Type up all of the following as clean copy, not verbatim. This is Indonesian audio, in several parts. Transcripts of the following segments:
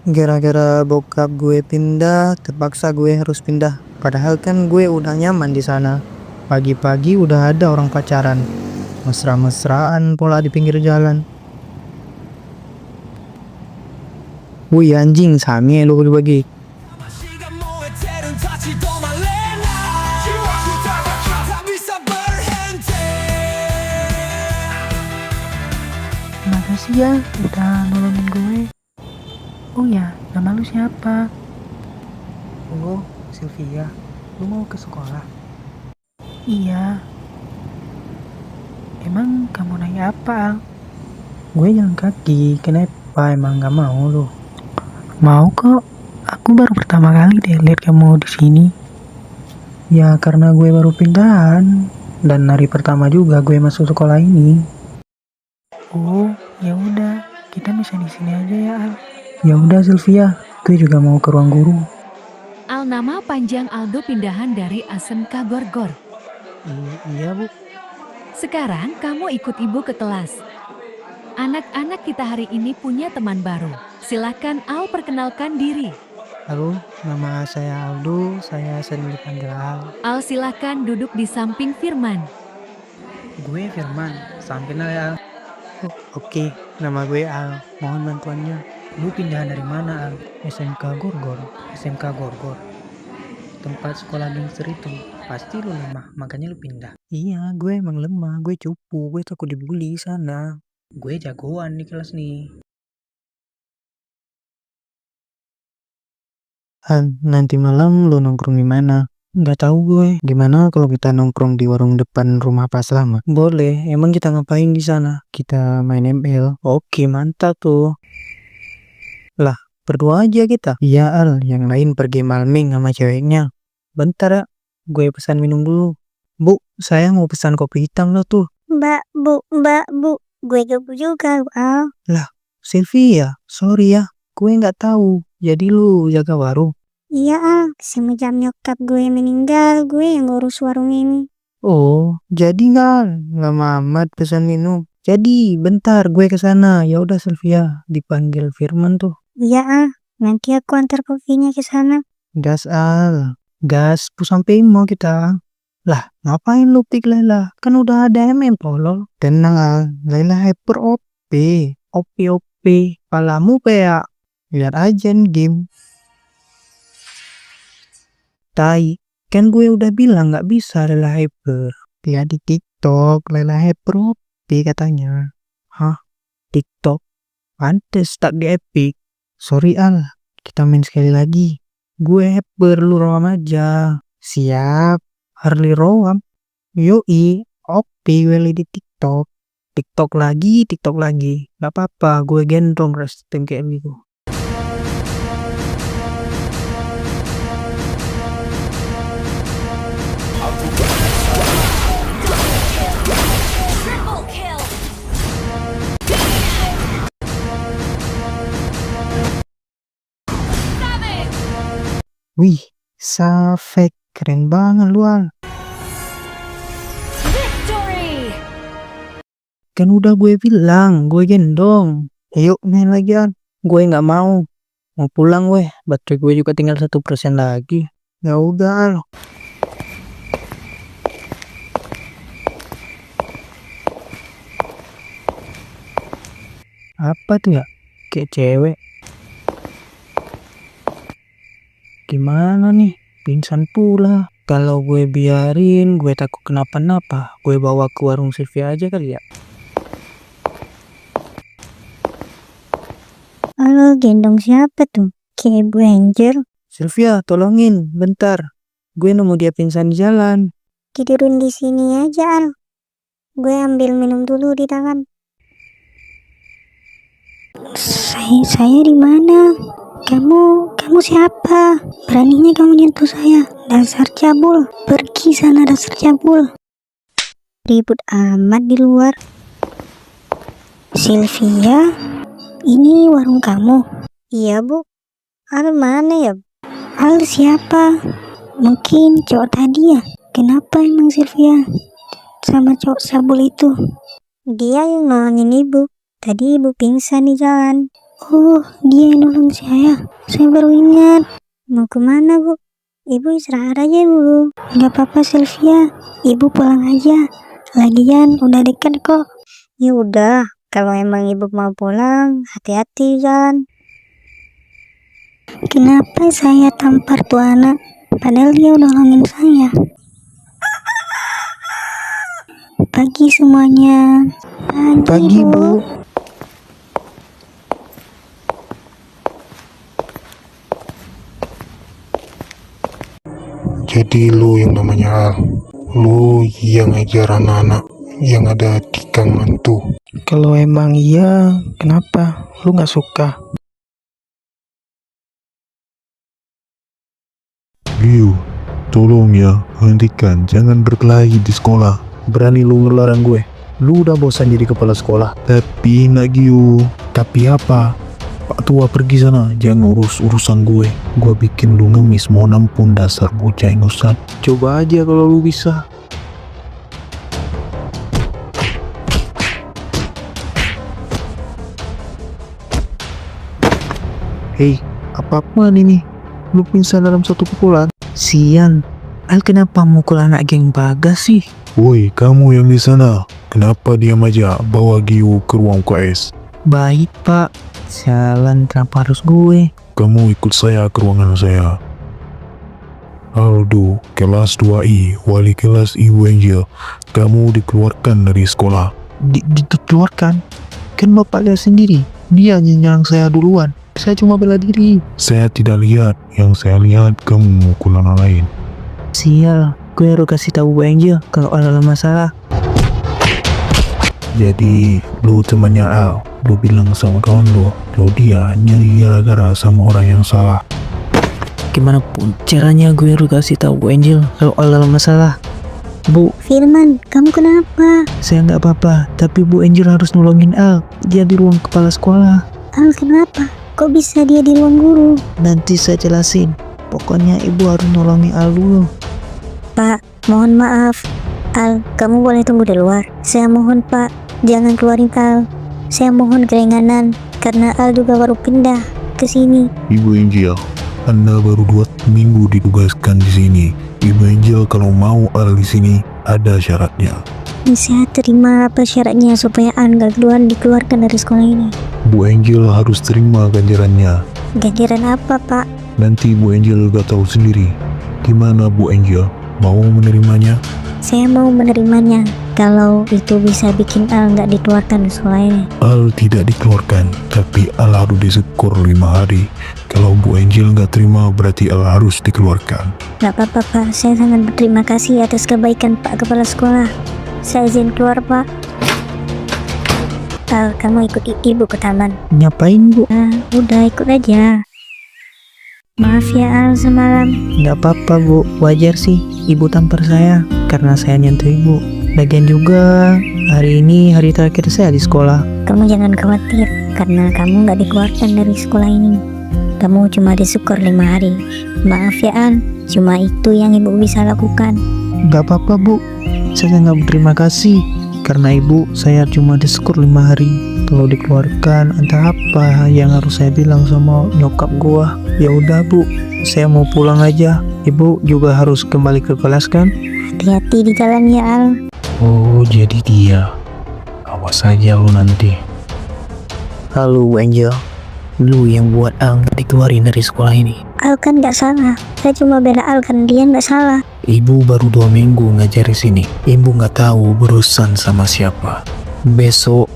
Gara-gara bokap gue pindah, terpaksa gue harus pindah. Padahal kan gue udah nyaman di sana. Pagi-pagi udah ada orang pacaran. Mesra-mesraan pola di pinggir jalan. Wih anjing, sange lu bagi. Makasih ya udah nolongin gue. Oh ya, nama lu siapa? Oh, Sylvia, lu mau ke sekolah? Iya. Emang kamu naik apa, Al? Gue jalan kaki, kenapa emang gak mau lu? Mau kok. Aku baru pertama kali deh lihat kamu di sini. Ya karena gue baru pindahan, dan hari pertama juga gue masuk sekolah ini. Oh, ya udah. Kita bisa di sini aja ya, Al. Ya udah Sylvia, gue juga mau ke ruang guru. Al, nama panjang Aldo pindahan dari SMK Gorgor. Iya bu. Sekarang kamu ikut ibu ke kelas. Anak-anak kita hari ini punya teman baru. Silakan Al perkenalkan diri. Halo, nama saya Aldo, saya sering dipanggil Al. Al, silakan duduk di samping Firman. Gue Firman, samping ya Al. Oh, oke, nama gue Al, mohon bantuannya. Lu pindahan dari mana Al? SMK Gorgor. SMK Gorgor. Tempat sekolah gangster itu. Pasti lu lemah, makanya lu pindah. Iya, gue emang lemah, gue cupu, gue takut dibully sana. Gue jagoan di kelas nih. Nanti malam lu nongkrong di mana? Nggak tahu gue. Gimana kalau kita nongkrong di warung depan rumah Pak Slamet? Boleh. Emang kita ngapain di sana? Kita main ML. Oke, mantap tuh. Lah, berdua aja kita. Iya Al, yang lain pergi malming sama ceweknya. Bentar ya, gue pesan minum dulu. Bu, saya mau pesan kopi hitam lo tuh. Mbak, bu, gue gabung juga, Al. Lah, Sylvia, sorry ya, gue nggak tahu. Jadi lu jaga warung? Iya, Al. Semenjak nyokap gue meninggal, gue yang ngurus warung ini. Oh, jadi nggak lama amat pesan minum. Jadi bentar gue ke sana. Ya udah Sylvia, dipanggil Firman tuh. Iya, Al. Nanti aku antar kopinya ke sana. Gas Al, gas pu sampai mau kita. Lah, ngapain lu pik Layla? Kan udah ada MM tolol. Tenang Al, Layla hyper OP. OP. Palamu kayak lihat aja nih game. Tai, kan gue udah bilang gak bisa Layla hyper. Lihat di TikTok, Layla hyper OP katanya. Hah? TikTok? Pantes tak di Epic. Sorry Al, kita main sekali lagi. Gue hyper, lu rawam aja. Siap, Harley rawam. Yoi, OP weli di TikTok. TikTok lagi. Gak apa-apa, gue gendong restem kayak gitu. Wih, Safek, keren banget lu Al. Victory! Kan udah gue bilang, gue gendong. Ayo main lagi Al. Gue gak mau. Mau pulang weh, baterai gue juga tinggal 1% lagi. Ya udah Al. Apa tuh ya? Kayak cewek. Gimana nih? Pingsan pula. Kalau gue biarin, gue takut kenapa-napa. Gue bawa ke warung Sylvia aja kali ya. Halo, gendong siapa tuh? Kayak Bu Angel. Sylvia, tolongin, bentar. Gue nemu dia pingsan di jalan. Tidurin di sini aja, Al. Gue ambil minum dulu di dalam. Saya di mana? Kamu siapa? Beraninya kamu nyentuh saya. Dasar cabul. Pergi sana, dasar cabul. Ribut amat di luar. Sylvia, ini warung kamu? Iya, Bu. Al mana ya? Al siapa? Mungkin cowok tadi ya? Kenapa emang Sylvia sama cowok cabul itu? Dia yang nolongin ibu. Tadi ibu pingsan di jalan. Oh, dia yang nolong saya. Saya baru ingat. Mau kemana, Bu? Ibu istirahat aja dulu. Gak apa-apa, Sylvia. Ibu pulang aja. Lagian udah dekat kok. Ya udah, kalau emang ibu mau pulang, hati-hati Jan. Kenapa saya tampar tuh anak? Padahal dia udah nolongin saya. Pagi semuanya. Pagi, Bu. Jadi lu yang namanya Al, lu yang ngejar anak-anak yang ada di Gang Mantu. Kalau emang iya, kenapa? Lu nggak suka? Liu, tolong ya, hentikan, jangan berkelahi di sekolah. Berani lu ngelarang gue? Lu udah bosan jadi kepala sekolah? Tapi nak Giu, Tapi apa? Pak tua pergi sana, jangan urus urusan gue. Gue bikin lu ngemis, mau nampun dasar bocah ingusan. Coba aja kalau lu bisa. Hei, apa-apaan ini? Lu pingsan dalam satu pukulan? Sian, Al kenapa mukul anak geng Bagas sih? woi kamu yang di sana, kenapa diam aja bawa Giu ke ruang UKS? Baik pak, jalan kenapa harus gue? Kamu ikut saya ke ruangan saya. Aldo, kelas 2I, wali kelas Ibu Angel, kamu dikeluarkan dari sekolah. Dikeluarkan? Kan bapak lihat sendiri, dia nyerang saya duluan. Saya cuma bela diri. Saya tidak lihat, yang saya lihat kamu memukul anak lain. Sial, gue harus kasih tahu Bu Angel kalau ada masalah. Jadi, lu temannya Al, lu bilang sama kawan lu, kalau dia nyari gara-gara sama orang yang salah. Gimana pun caranya gue harus kasih tahu Bu Angel kalau ada masalah. Bu, Firman, kamu kenapa? saya nggak apa-apa, tapi Bu Angel harus nolongin Al. Dia di ruang kepala sekolah. Al kenapa? Kok bisa dia di ruang guru? Nanti saya jelasin. Pokoknya ibu harus nolongin Al dulu. Pak, mohon maaf. Al, kamu boleh tunggu di luar. Saya mohon Pak, jangan keluarin Al. Saya mohon keringanan, karena Al juga baru pindah ke sini. Ibu Angel, Anda baru 2 minggu ditugaskan di sini. Ibu Angel kalau mau Al di sini ada syaratnya. Saya terima apa syaratnya supaya Al nggak dikeluarkan dari sekolah ini. Bu Angel harus terima ganjarannya. Ganjaran apa Pak? Nanti Bu Angel gak tahu sendiri. Gimana Bu Angel? Mau menerimanya? Saya mau menerimanya kalau itu bisa bikin Al nggak dikeluarkan dari sekolah ini. Al tidak dikeluarkan, tapi Al harus disekor 5 hari. Kalau Bu Angel gak terima, berarti Al harus dikeluarkan. Nggak apa-apa Pak, saya sangat berterima kasih atas kebaikan Pak Kepala Sekolah. Saya izin keluar Pak. Al, kamu ikut ibu ke taman. Ngapain Bu? Udah ikut aja. Maaf ya Al semalam. Nggak apa-apa Bu, wajar sih ibu tampar saya karena saya nyentuh ibu. Lagian juga hari ini hari terakhir saya di sekolah. Kamu jangan khawatir karena kamu nggak dikeluarkan dari sekolah ini. Kamu cuma disyukur 5 hari. Maaf ya Al, cuma itu yang ibu bisa lakukan. Nggak apa-apa Bu, saya nggak berterima kasih karena ibu saya cuma disyukur 5 hari. Kalau dikeluarkan entah apa yang harus saya bilang sama nyokap gua. Ya udah Bu, saya mau pulang aja. Ibu juga harus kembali ke kelas kan? Hati-hati di jalan ya Al. Oh jadi dia. Awas aja lu nanti. Halo Bu Angel, lu yang buat Al dikeluarin dari sekolah ini. Al kan nggak salah. Saya cuma bela Al karena dia nggak salah. Ibu baru 2 minggu ngajar di sini. Ibu nggak tahu berurusan sama siapa. Besok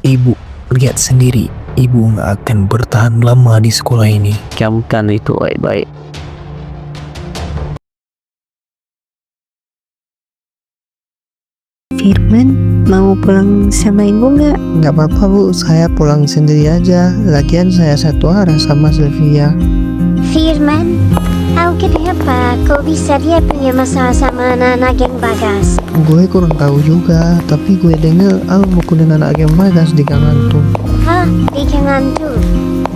ibu lihat sendiri. Ibu nggak akan bertahan lama di sekolah ini. Camkan itu baik-baik. Firman, mau pulang sama ibu nggak? Nggak apa-apa Bu, saya pulang sendiri aja. Lagian saya satu arah sama Sylvia. Firman, tahu kenapa kok bisa dia punya masalah sama anak-anak geng Bagas? Gue kurang tahu juga, tapi gue denger Al mukulin anak geng Bagas di Gang Mantu. Hah, di Gang Mantu?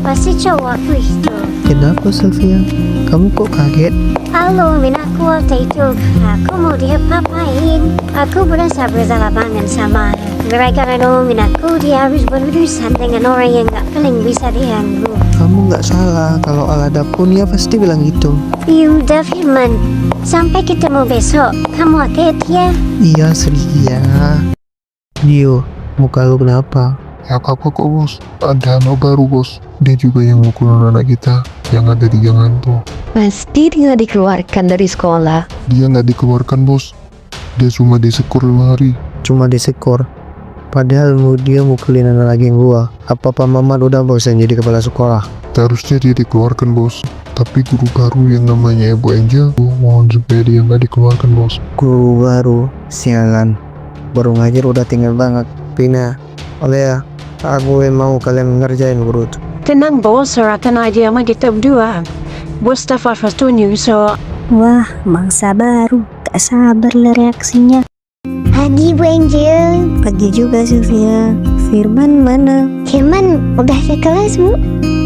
Pasti cowok itu. Kenapa Sylvia? Kamu kok kaget? Halo, aku waktu itu. Aku mau diapa-apain. Aku berasa bersalah banget sama Mereka nolongin aku, dia harus berurusan dengan orang yang gak paling bisa diganggu. Kamu nggak salah, kalau Al ada pun ya pasti bilang gitu. Yaudah Firman, sampai ketemu besok. Kamu hati-hati ya. Iya Sria. Dio, muka lu kenapa? Ya apa kok bos, ada anak baru bos. Dia juga yang mukul anak kita yang ada di gang hantu. Pasti dia dikeluarkan dari sekolah. Dia nggak dikeluarkan bos, dia cuma disekur 5 hari. Cuma disekor. Padahal dia mukulin anak lagi gua. Apa Pak Mamat udah bosan jadi kepala sekolah? Seharusnya dia dikeluarkan bos. Tapi guru baru yang namanya Ibu Angel, mohon supaya dia nggak dikeluarkan bos. Guru baru, sialan. Baru ngajar udah tinggal banget. Pina, oleh ya, aku mau kalian ngerjain guru tuh. Tenang bos, serahkan aja sama kita berdua. Bos dapat setuju, so Wah, mangsa baru. Gak sabar lah reaksinya. Pagi Bu Angel. Pagi juga Sylvia. Firman mana? Firman udah ke kelas Bu.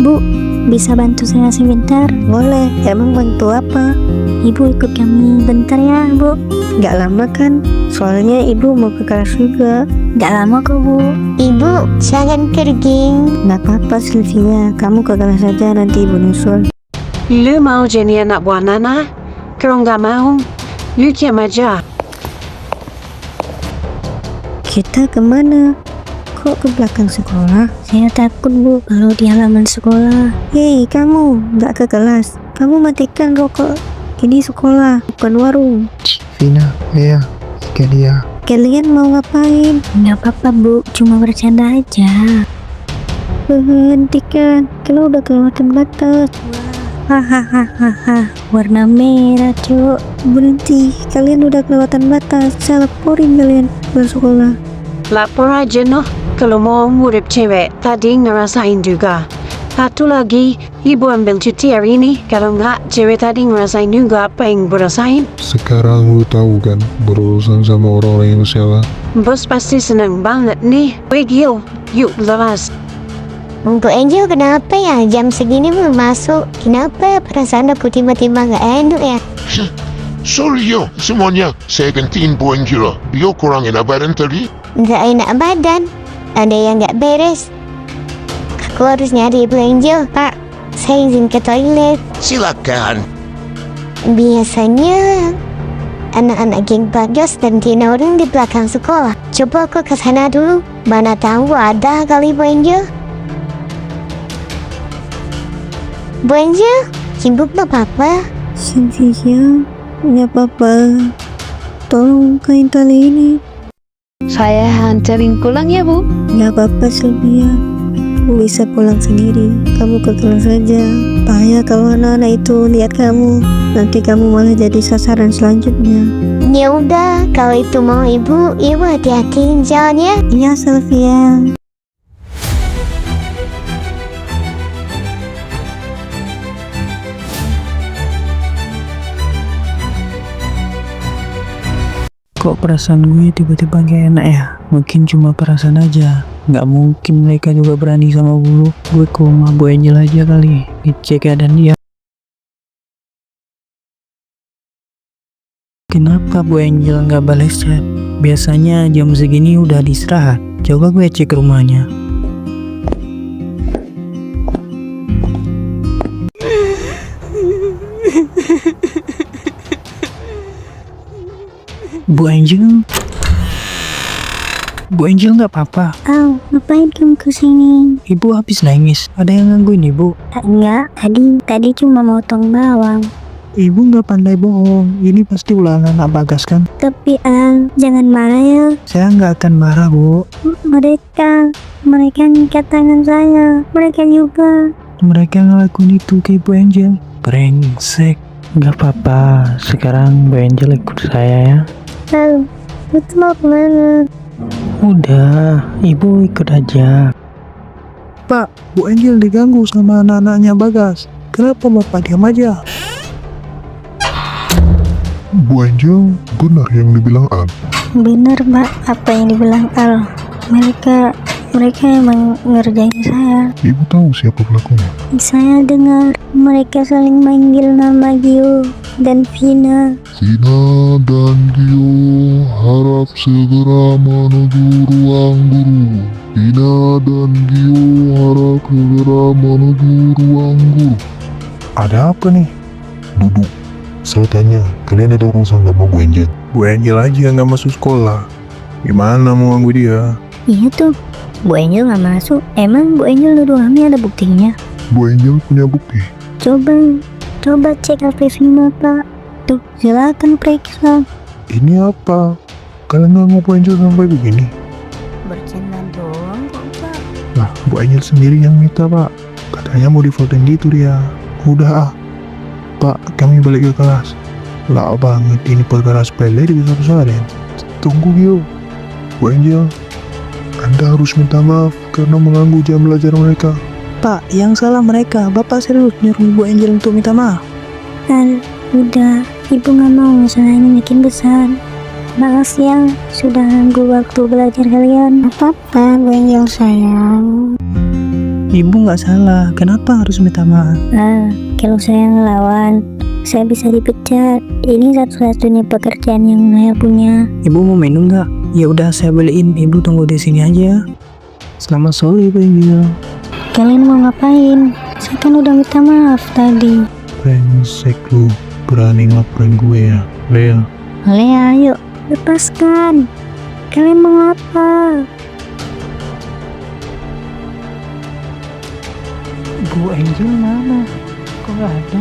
Bu, bisa bantu saya sebentar? Boleh. Emang bantu apa? Ibu ikut kami bentar ya Bu. Gak lama kan? Soalnya ibu mau ke kelas juga. Gak lama kok Bu. Ibu jangan pergi. Gak apa-apa Sylvia, kamu ke kelas aja, nanti ibu nyusul. lu mau jadi anak buah Nana? Kalau nggak mau, lu diam aja. Kita kemana? Kok ke belakang sekolah? Saya takut Bu kalau di halaman sekolah. Hei kamu, gak ke kelas. Kamu matikan rokok. Ini sekolah, bukan warung. Vina, ya, kayak dia. Kalian mau ngapain? Gak apa-apa Bu, cuma bercanda aja. Hentikan, kalau udah kelewatan batas. Hahaha, warna merah cuk. Berhenti, kalian udah kelewatan batas. Saya laporin kalian ke sekolah. Lapor aja noh, kalau mau murid cewek tadi ngerasain juga. Satu lagi, ibu ambil cuti hari ini. Kalau nggak, cewek tadi ngerasain juga apa yang berasain. Sekarang lu tahu kan, berurusan sama orang-orang yang salah. Bos pasti seneng banget nih. Wigil, yuk lepas. Untuk Angel kenapa ya jam segini belum masuk? Kenapa perasaan aku tiba-tiba gak enak ya? Sorry yo, semuanya. Saya gantiin Bu Angela. Yo kurang enak badan tadi. Gak enak badan, ada yang gak beres. Aku harus nyari Ibu Angel, Pak. Saya izin ke toilet. Silakan. Biasanya anak-anak geng Bagas dan Tina orang di belakang sekolah. Coba aku ke sana dulu. Mana tahu ada kali Bu Angel. Bu Angel, sibuk gak apa-apa? Sylvia, gak apa-apa. Tolong kain tali ini. Saya hantarin pulang ya Bu. Gak apa-apa Sylvia, aku bisa pulang sendiri. Kamu ke kelas saja. Bahaya kalau anak-anak itu lihat kamu. Nanti kamu malah jadi sasaran selanjutnya. Ya udah, kalau itu mau ibu hati-hati jalannya. Iya Sylvia. Kok perasaan gue tiba-tiba gak enak ya? Mungkin cuma perasaan aja. Gak mungkin mereka juga berani sama bulu. Gue ke rumah Bu Angel aja kali. Ngecek keadaan dia. Kenapa Bu Angel gak balas chat? Biasanya jam segini udah diistirahat. Coba gue cek rumahnya. Bu Angel? Bu Angel nggak apa-apa? Au, ngapain kamu kesini? Ibu habis nangis. Ada yang gangguin ibu? Enggak, tadi cuma motong bawang. Ibu nggak pandai bohong. Ini pasti ulah anak Bagas kan? Tapi jangan marah ya. Saya nggak akan marah bu. Mereka ngikat tangan saya. Mereka juga. Mereka ngelakuin itu ke Bu Angel. Brengsek. Nggak apa-apa. Sekarang Bu Angel ikut saya ya. Itu mau kemana? Udah, ibu ikut aja. Pak, Bu Angel diganggu sama anak-anaknya Bagas. Kenapa bapak diam aja? Bu Angel, benar yang dibilang An. Benar Mbak, apa yang dibilang Al. Mereka emang ngerjain saya. Ibu tahu siapa pelakunya? Saya dengar mereka saling manggil nama Gio. dan Vina. Vina dan Gio harap segera menuju ruang guru. Vina dan Gio harap segera menuju ruang guru. Ada apa nih? Duduk. Saya tanya, kalian ada urusan gak sama Bu Angel? Bu Angel aja nggak masuk sekolah. Gimana mau ganggu dia? Iya tuh, Bu Angel nggak masuk. Emang Bu Angel nuduh kami ada buktinya? Bu Angel punya bukti. Coba cek HP Vina, Pak. Tuh, silakan periksa. Ini apa? Kalian nggak Bu Angel sampai begini? Bercanda doang kok, Pak. Lah, Bu Angel sendiri yang minta, Pak. Katanya mau divoting gitu dia. Udah Pak, kami balik ke kelas. Lah banget, ini perkara sepele dibesar-besarin. Tunggu Gio. Bu Angel, Anda harus minta maaf karena mengganggu jam belajar mereka. Pak, yang salah mereka. Bapak serius nyuruh Bu Angel untuk minta maaf. Kan, udah. Ibu nggak mau masalah ini makin besar. Maaf ya, sudah ganggu waktu belajar kalian. Apa-apa, Bu Angel sayang. Ibu nggak salah. Kenapa harus minta maaf? Kalau saya ngelawan, saya bisa dipecat. Ini satu-satunya pekerjaan yang saya punya. Ibu mau minum nggak? Ya udah saya beliin. Ibu tunggu di sini aja. Selamat sore, Bu Angel. Kalian mau ngapain? Saya kan udah minta maaf tadi. Brengsek lu, berani ngelaporin gue ya, Lea. Lea, ayo, lepaskan. Kalian mau apa? Bu Angel mana? Kok nggak ada?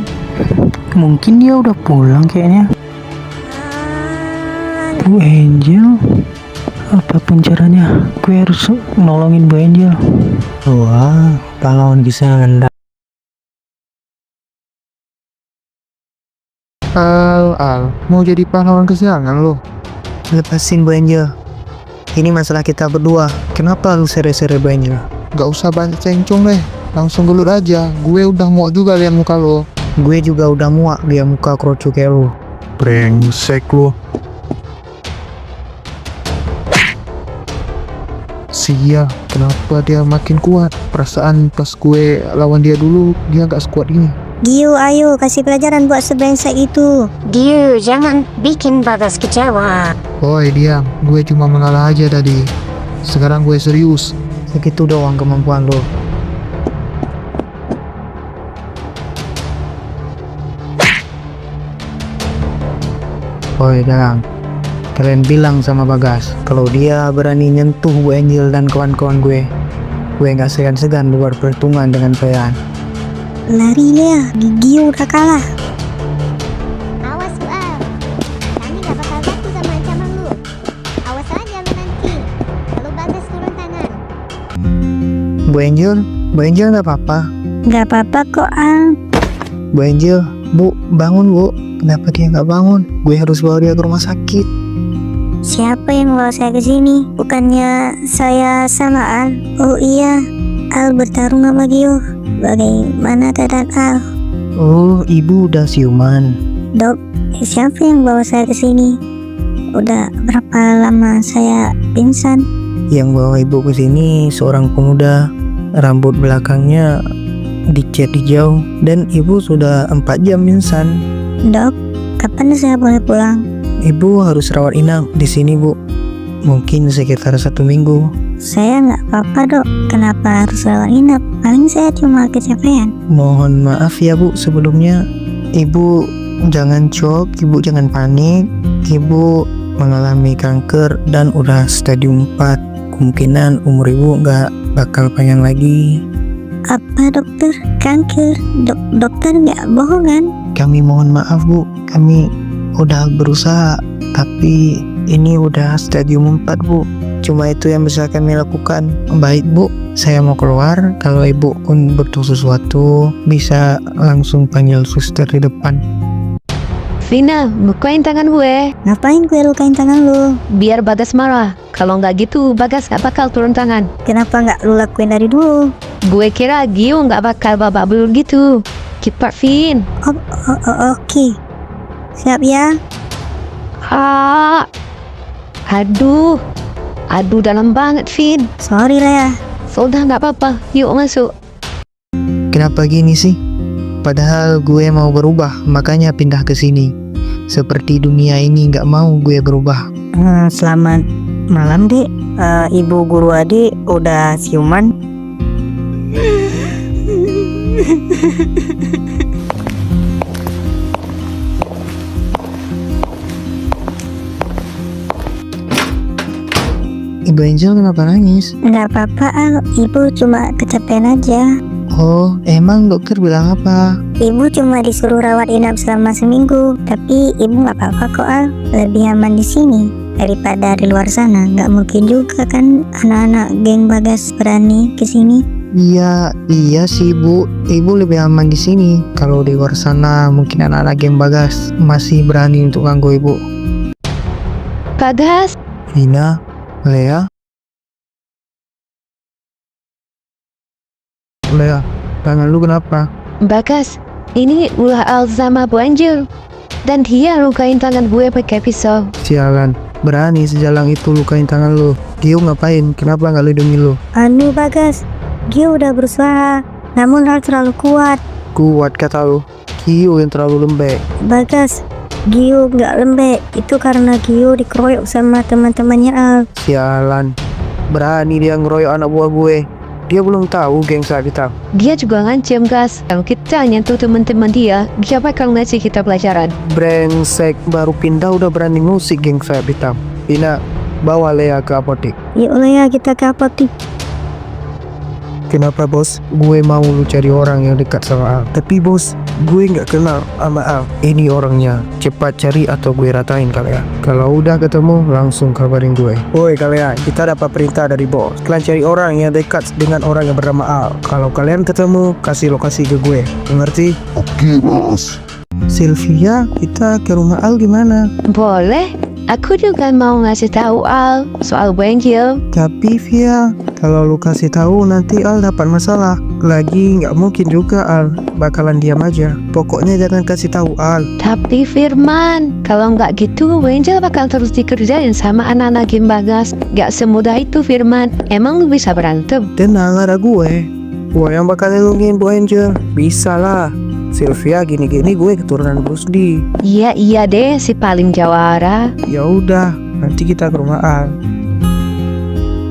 Mungkin dia udah pulang kayaknya. Bu Angel, apapun caranya, gue harus nolongin Bu Angel. Wah, pahlawan kesayangan. Al, mau jadi pahlawan kesayangan lo? Lepasin Bu Angel. Ini masalah kita berdua. Kenapa lu sere-sere Bu Angel? Gak usah banyak cencong deh, langsung gelut aja. Gue udah muak juga liat muka lo. Gue juga udah muak dia muka kroco kayak lu. Brengsek lu. Sia, kenapa dia makin kuat? Perasaan pas gue lawan dia dulu, dia gak sekuat ini. Gio, ayo kasih pelajaran buat sebrengsek itu. Gio, jangan bikin Bagas kecewa. Oi, diam. Gue cuma mengalah aja tadi. Sekarang gue serius. Segitu doang kemampuan lu. Oi, Dalang. Kalian bilang sama Bagas kalau dia berani nyentuh Bu Angel dan kawan-kawan gue nggak segan-segan buat perhitungan dengan kalian. Lari Lea, Gio udah kalah. Awas lu Al, kami gak bakal takut sama ancaman lu. Awas aja lu nanti, kalau Bagas turun tangan. Bu Angel nggak apa-apa. Gak apa-apa kok, Al. Bu Angel, Bu, bangun Bu. Kenapa dia nggak bangun? Gue harus bawa dia ke rumah sakit. Siapa yang bawa saya ke sini? Bukannya saya sama Al? Oh iya, Al bertarung sama Gio. Bagaimana keadaan Al? Oh, ibu udah siuman. Dok, siapa yang bawa saya ke sini? Udah berapa lama saya pingsan? Yang bawa ibu ke sini seorang pemuda, rambut belakangnya dicat hijau, dan ibu sudah 4 jam pingsan. Dok, kapan saya boleh pulang? Ibu harus rawat inap di sini, Bu. Mungkin sekitar 1 minggu. Saya nggak apa-apa, Dok. Kenapa harus rawat inap? Paling saya cuma kecapean. Mohon maaf ya, Bu, sebelumnya. Ibu jangan shock, ibu jangan panik. Ibu mengalami kanker dan udah stadium 4. Kemungkinan umur ibu nggak bakal panjang lagi. Apa dokter? Kanker? Dokter nggak bohong kan? Kami mohon maaf, Bu. Kami udah berusaha, tapi ini udah stadium 4, Bu. Cuma itu yang bisa kami lakukan. Baik, Bu, saya mau keluar. Kalau ibu pun butuh sesuatu, bisa langsung panggil suster di depan. Vina, bukain tangan gue. Ngapain gue lukain tangan lu? Biar Bagas marah. Kalau nggak gitu, Bagas gak bakal turun tangan. Kenapa nggak lu lakuin dari dulu? Gue kira Gio nggak bakal babak belur gitu. Cepat, Vin. Oke. Siap ya? Aduh dalam banget, Vin. Sorry lah ya. Sudah nggak apa-apa, yuk masuk. Kenapa gini sih? Padahal gue mau berubah, makanya pindah ke sini. Seperti dunia ini nggak mau gue berubah. Selamat malam, Dek. Ibu guru adik udah siuman. Ibu Angel kenapa nangis? Nggak apa-apa, Al. Ibu cuma kecapean aja. Oh, emang dokter bilang apa? Ibu cuma disuruh rawat inap selama seminggu. Tapi ibu nggak apa-apa kok, Al. Lebih aman di sini daripada di luar sana. Nggak mungkin juga kan anak-anak geng Bagas berani ke sini. Iya sih Bu. Ibu lebih aman di sini. Kalau di luar sana mungkin anak-anak geng Bagas masih berani untuk ganggu ibu. Bagas, Vina, Lea, tangan lu kenapa? Bagas, ini ulah Al sama Bu Angel. Dan dia lukain tangan gue pakai pisau. Sialan, berani sejalang itu lukain tangan lu. Gio ngapain? Kenapa nggak lindungi lu? Anu Bagas, Gio udah berusaha, namun Al terlalu kuat. Kuat kata lu. Gio yang terlalu lembek. Bagas, Gio nggak lembek. Itu karena Gio dikeroyok sama teman-temannya Al. Sialan, berani dia ngeroyok anak buah gue. Dia belum tahu geng Sayap Hitam. Dia juga ngancam, Gas. Kalau kita nyentuh teman-teman dia bakal ngasih kita pelajaran. Brengsek, baru pindah udah berani ngusik geng Sayap Hitam. Vina, bawa Lea ke apotek. Yuk Lea, kita ke apotek. Kenapa bos? Gue mau lu cari orang yang dekat sama Al. Tapi bos, gue nggak kenal sama Al. Ini orangnya. Cepat cari atau gue ratain kalian. Kalau udah ketemu, langsung kabarin gue. Woi kalian, kita dapat perintah dari bos. Kalian cari orang yang dekat dengan orang yang bernama Al. Kalau kalian ketemu, kasih lokasi ke gue. Mengerti? Oke, bos. Sylvia, kita ke rumah Al gimana? Boleh. Aku juga mau ngasih tahu Al soal Bu Angel. Tapi Via, kalau lu kasih tahu nanti Al dapat masalah. Lagi nggak mungkin juga Al bakalan diam aja. Pokoknya jangan kasih tahu Al. Tapi Firman, kalau nggak gitu Bu Angel bakal terus dikerjain sama anak-anak geng Bagas. Gak semudah itu Firman. Emang lu bisa berantem? Tenang, ada gue. Gue yang bakal lindungin Bu Angel. Bisa lah. Sylvia gini-gini gue keturunan Bruce Lee. Iya deh, si paling jawara. Ya udah, nanti kita ke rumah Al.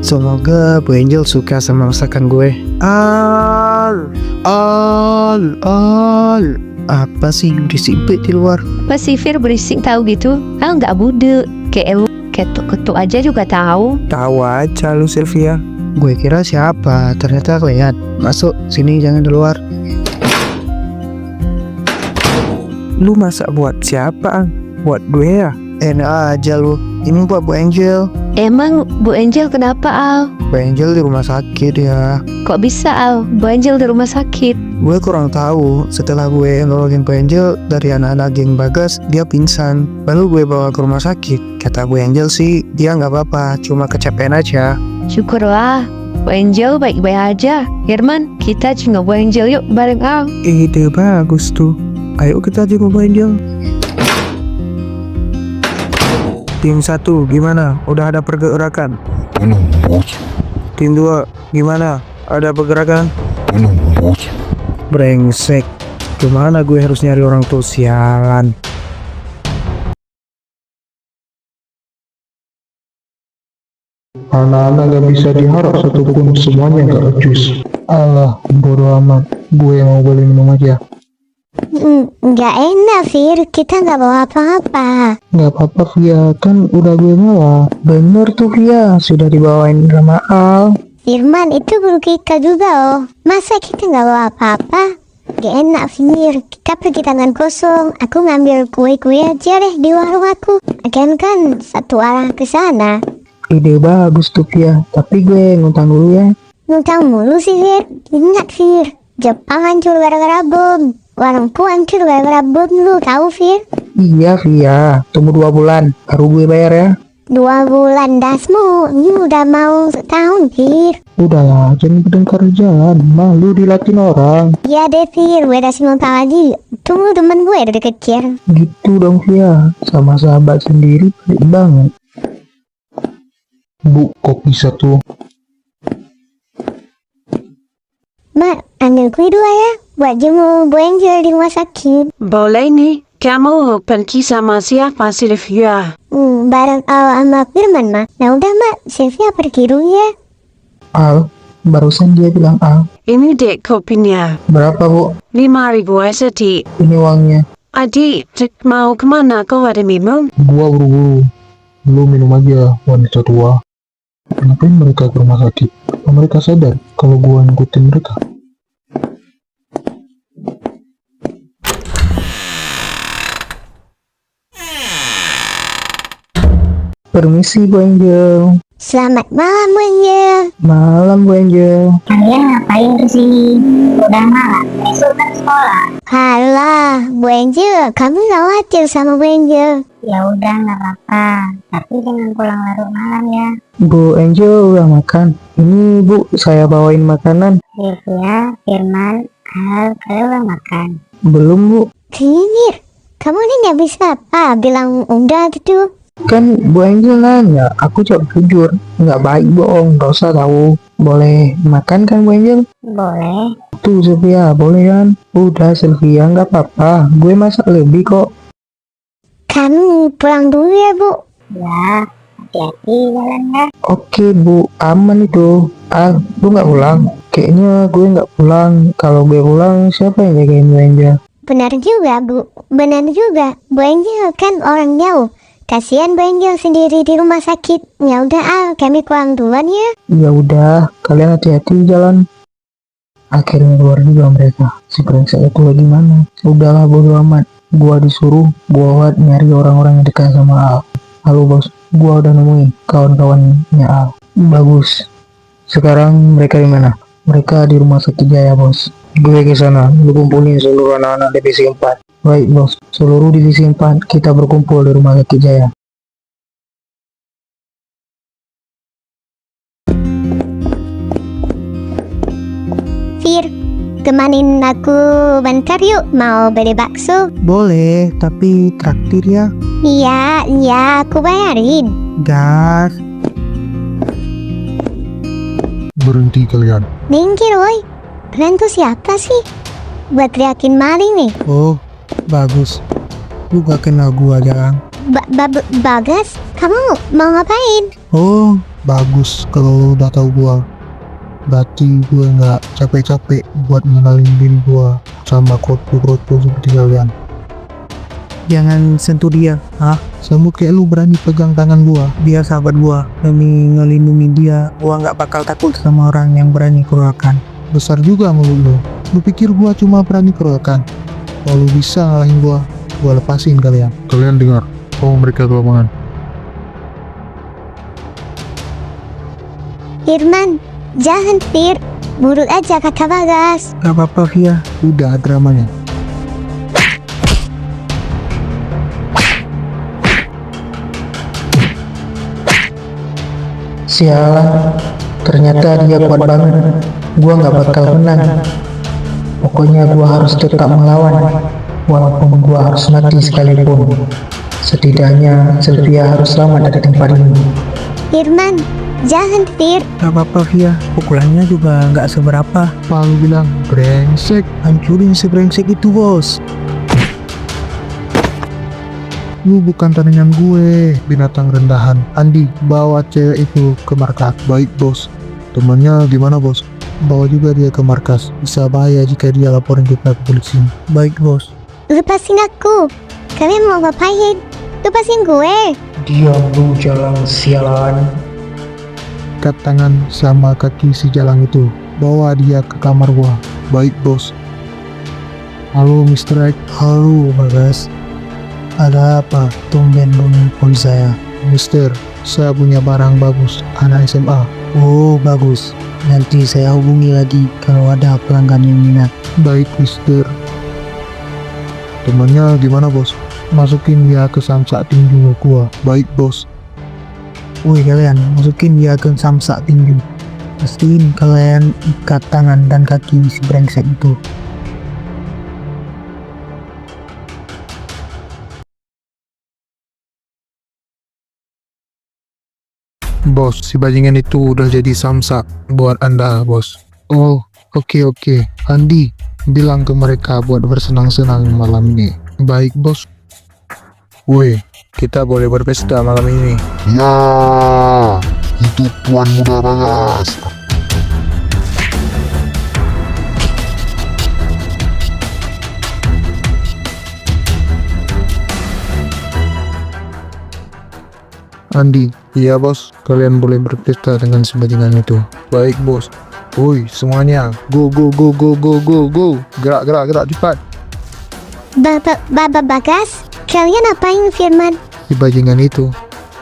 Semoga Bu Angel suka sama masakan gue. Al. Apa sih berisik di luar? Pasifir berisik tahu gitu. Al nggak budek. Kayak lu ketuk-ketuk aja juga tahu. Tahu aja lu Sylvia. Gue kira siapa, ternyata kelihatan. Masuk sini, jangan di luar. Lu masak buat siapa? Buat gue ya? Enak aja lu. Ini buat Bu Angel. Emang Bu Angel kenapa Al? Bu Angel di rumah sakit ya. Kok bisa Al? Bu Angel di rumah sakit? Gue kurang tahu. Setelah gue nolongin Bu Angel dari anak-anak geng Bagas, dia pingsan. Lalu gue bawa ke rumah sakit. Kata Bu Angel sih, dia nggak apa-apa, cuma kecapean aja. Syukurlah, Bu Angel baik-baik aja. Herman, kita jenguk Bu Angel yuk bareng Al. Ide bagus tuh. Ayo kita jenguk Bu Angel. Tim 1 gimana? Udah ada pergerakan? Belum, bos. Tim 2 gimana? Ada pergerakan? Belum, bos. Brengsek. Gimana gue harus nyari orang tuh? Sialan. Anak-anak gak bisa diharap satupun, semuanya gak becus. Alah, bodo amat. Gue yang mau beli minum aja. Nggak enak, Fir. Kita nggak bawa apa-apa. Gak apa-apa Via, kan udah gue bawa. Bener tuh Via, sudah dibawain sama Al. Firman, itu guru kita juga loh. Masa kita nggak bawa apa-apa? Gak enak, Fir. Kita pergi tangan kosong. Aku ngambil kue-kue aja deh di warung aku. Agen kan satu arah ke sana. Ide bagus tuh Via, tapi gue ngutang dulu ya. Ngutang mulu sih, Fir. Ingat, Fir. Jepang hancur gara-gara bom. Warungku hancur gara-gara bom, lu tahu, Fir? Iya Via, tunggu 2 bulan, baru gue bayar ya. 2 bulan dasmu. Ini udah mau setahun, Fir. Udahlah, jangan bertengkar jalan, malu dilatin orang. Iya deh, Fir. Gue udah semua tahu lagi. Tunggu temen gue dari kecil. Gitu dong Via, sama sahabat sendiri pelik banget. Bu, kopi 1. Mbak, ambil kue 2 ya. buat jemur Bu Angel di rumah sakit. Boleh nih, kamu pergi sama siapa Sylvia? Bareng Al sama Firman, Mak. Nah udah, Mak. Sylvia pergi dulu ya. Al, barusan dia bilang Al. Ini dek kopinya, Berapa bu? 5.000 ST. Ini uangnya. Adik, mau kemana kau ada minum? Gua buru-buru. Lu minum aja, wanita tua. Ngapain mereka ke rumah sakit? Apa mereka sadar kalau gua ngikutin mereka? Permisi Bu Angel. Selamat malam, Bu Angel. Malam Bu Angel. Kalian ngapain kesini? Udah malam, besok kan sekolah. Halah, Bu Angel, kamu khawatir sama Bu Angel. Ya udah nggak apa-apa, tapi jangan pulang larut malam ya. Bu Angel udah makan. Ini Bu, saya bawain makanan. Sylvia, Firman, Al, kalian udah makan? Belum Bu. Kinyir, kamu ini nggak bisa apa bilang udah gitu. Kan Bu Angel nanya, aku jawab jujur. Nggak baik bohong, gak usah tahu. Boleh makan kan Bu Angel? Boleh. Tuh Sylvia, boleh kan? Udah Sylvia, nggak apa-apa. Gue masak lebih kok. Kamu pulang dulu ya, Bu. Ya, hati-hati jalan ya. Oke Bu, aman itu. Lu nggak pulang? Kayaknya gue nggak pulang. Kalau gue pulang, siapa yang jagain Bu Angel? Benar juga, Bu. Benar juga. Bu Angel kan orang jauh. Kasihan Bu Angel sendiri di rumah sakit. Ya udah, Al, kami pulang duluan ya. Ya udah, kalian hati-hati di jalan. Akhirnya keluar juga mereka. Si brengsek itu lagi mana? Udahlah bodo amat. Gua disuruh buat nyari orang-orang yang dekat sama Al. Halo bos, gua udah nemuin kawan-kawannya Al. Bagus. Sekarang mereka di mana? Mereka di rumah sakit Jaya bos. Gue ke sana, lu kumpulin seluruh anak-anak divisi 4. Baik bos, seluruh divisi 4 kita berkumpul di rumah sakit Jaya. Fir, temanin aku bentar yuk. Mau beli bakso? Boleh, tapi traktir ya. Iya, aku bayarin. Gas. Berhenti kalian. Minggir, woi. Kalian tuh siapa sih? Buat teriakin maling nih. Oh, bagus. Lu gak kenal gua jarang. Bagas, kamu mau ngapain? Oh, bagus kalau lu udah tahu gua. Berarti gue nggak capek-capek buat ngenalin diri gua sama kroco-kroco seperti kalian. Jangan sentuh dia. Hah? Sama kayak lu berani pegang tangan gua. Dia sahabat gua. Demi ngelindungi dia, gua nggak bakal takut sama orang yang berani keroyokan. Besar juga mulut lu. Lu pikir gua cuma berani keroyokan? Kalau lu bisa ngalahin gua lepasin kalian. Kalian dengar, bawa mereka ke lapangan. Firman, jangan Fir. Buruk aja kata Bagas. Gak apa-apa Via. Udah dramanya. Sialan, ternyata dia kuat banget. Gua nggak bakal menang. Pokoknya gua harus tetap melawan, walaupun gua harus mati sekalipun. Setidaknya Sylvia harus selamat dari tempat ini. Firman, jangan Fir. Gak apa-apa Via. Pukulannya juga gak seberapa. Palu bilang brengsek. Hancurin si brengsek itu bos. Lu bukan tandingan gue, binatang rendahan. Andi, bawa cewek itu ke markas. Baik bos. Temannya gimana bos? Bawa juga dia ke markas. Bisa bahaya jika dia laporin kita ke polisi. Baik bos. Lepasin aku. Kalian mau ngapain? Lepasin gue. Diam lu jalan sialan. Ikat tangan sama kaki si jalang itu. Bawa dia ke kamar gua. Baik bos. Halo Mr. X. Halo Bagas. Ada apa? Tumben bunyi ponsel saya. Mister, saya punya barang bagus. Anak SMA. Oh bagus. Nanti saya hubungi lagi kalau ada pelanggan yang minat. Baik Mister. Temannya gimana bos? Masukin dia ke samsak tinju gua. Baik bos. Woi kalian, masukin dia ke samsak tinju. Pastiin kalian ikat tangan dan kaki si brengsek itu. Bos, si bajingan itu udah jadi samsak buat Anda, bos. Oh, oke. Andi, bilang ke mereka buat bersenang-senang malam ini. Baik, bos. Woi, kita boleh berpesta malam ini. Ya, itu Tuan Muda Bagas. Andi, Iya, bos. kalian boleh berpesta dengan sebajingan itu. Baik, bos. Woi, semuanya, go go go go go go go. Gerak gerak gerak cepat. Bagas, kalian apain Firman? Si bajingan itu,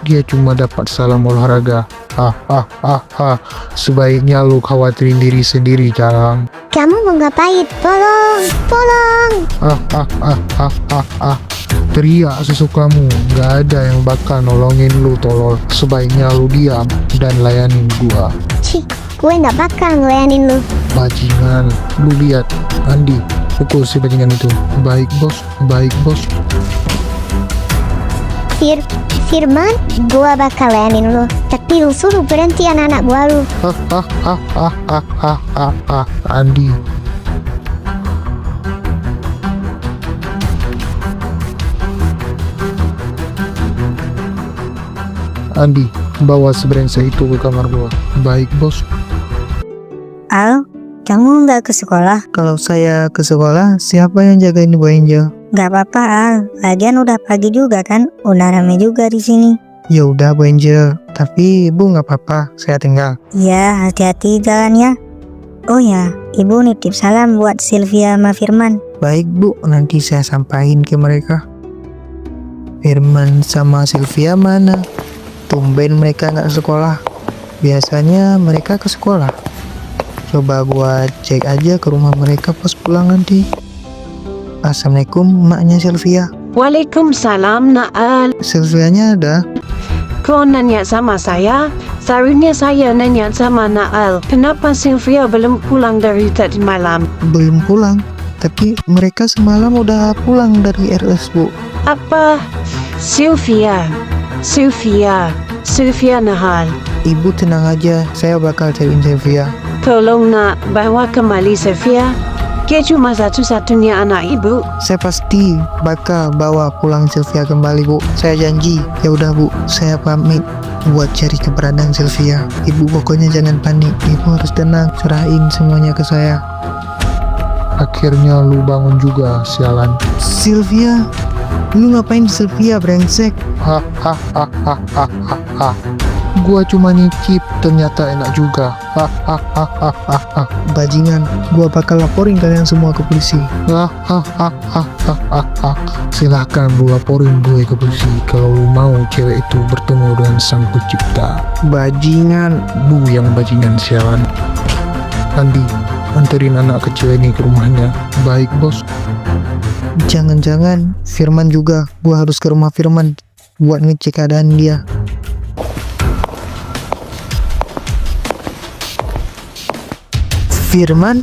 dia cuma dapat salam olahraga. Sebaiknya lu khawatirin diri sendiri, Jarang. Kamu mau ngapain? Tolong! Teriak sesukamu, gak ada yang bakal nolongin lu, tolol. Sebaiknya lu diam dan layanin gua. Cih, gue nggak bakal ngelayanin lu. Bajingan, lu lihat, Andi, pukul si bajingan itu. Baik bos, baik bos. Firman, gue bakal layanin lu. Tapi lu suruh berhenti anak-anak gua lu. Andi. Andi, bawa si brengsek itu ke kamar gua. Baik bos. Al, kamu nggak ke sekolah? Kalau saya ke sekolah, siapa yang jagain Bu Angel? Nggak apa-apa Al, lagian udah pagi juga kan, udah rame juga di sini. Ya udah Bu Angel, tapi Ibu nggak apa-apa, saya tinggal. Ya, hati-hati jalan ya. Oh ya, Ibu nitip salam buat Sylvia sama Firman. Baik Bu, nanti saya sampaikan ke mereka. Firman sama Sylvia mana? Tumben mereka nggak sekolah. Biasanya mereka ke sekolah. Coba gua cek aja ke rumah mereka pas pulang nanti. Assalamualaikum, maknya Sylvia. Waalaikumsalam, Naal. Sylvianya ada? Kau nanya sama saya? Seharusnya saya nanya sama Naal. Kenapa Sylvia belum pulang dari tadi malam? Belum pulang. Tapi mereka semalam udah pulang dari RS, Bu. Apa? Sylvia Nahal. Ibu tenang aja, saya bakal cariin Sylvia. Tolong nak bawa kembali Sylvia. Dia cuma satu-satunya anak ibu. Saya pasti bakal bawa pulang Sylvia kembali, Bu. Saya janji. Ya udah, Bu. Saya pamit buat cari keberadaan Sylvia. Ibu pokoknya jangan panik. Ibu harus tenang. Serahin semuanya ke saya. Akhirnya lu bangun juga, sialan. Sylvia? Lu ngapain Sylvia, brengsek? Gua cuma nyicip, ternyata enak juga. Bajingan, gua bakal laporin kalian semua ke polisi. Silahkan lu laporin gue ke polisi kalau lu mau cewek itu bertemu dengan sang pencipta. Bajingan. Bu yang bajingan, sialan. Andi, anterin anak kecil ini ke rumahnya. Baik bos. Jangan-jangan Firman juga. Gua harus ke rumah Firman buat ngecek keadaan dia. Firman?